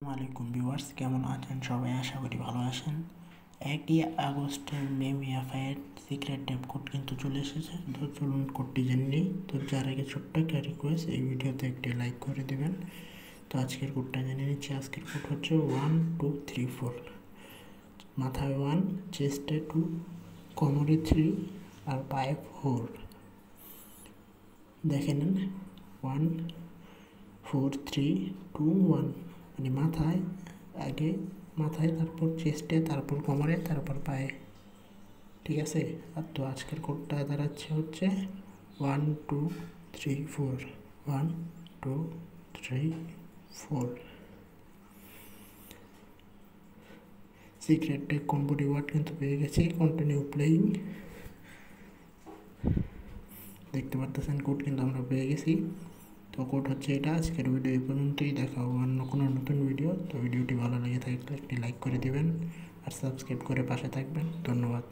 আসসালামাইকুম ভিউয়ার্স, কেমন আছেন সবাই? আশা করি ভালো আছেন। 1 আগস্টের মেমিয়াফায়ের সিক্রেট ট্যাব কোড কিন্তু চলে এসেছে। তো চলুন কোডটি জেনে নিই। তো যার আগে ছোট্ট একটা রিকোয়েস্ট, এই ভিডিওতে একটি লাইক করে দেবেন। তো আজকের কোডটা জেনে নিচ্ছি। আজকের কোড হচ্ছে 1 2 3 4। মাথায় 1, চেস্টে 2, কোমরে 3 আর পায়ে 4। দেখে নেন 1 4 3 2 1, মানে মাথায় আগে, মাথায়, তারপর চেস্টে, তারপর কোমরে, তারপর পায়ে। ঠিক আছে? আর তো আজকের কোডটা দাঁড়াচ্ছে হচ্ছে 1 2 3 4, 1 2 3 4। সিক্রেট টেক কম্বো রিওয়ার্ড কিন্তু পেয়ে গেছি। Continue playing. দেখতে পারতেছেন কোড কিন্তু আমরা পেয়ে গেছি। তো কোড হচ্ছে এটা। আজকের ভিডিও এই পর্যন্তই। দেখা হবে অন্য কোনো নতুন ভিডিও। তো ভিডিওটি ভালো লেগে থাকলে একটি লাইক করে দিবেন আর সাবস্ক্রাইব করে পাশে থাকবেন। ধন্যবাদ।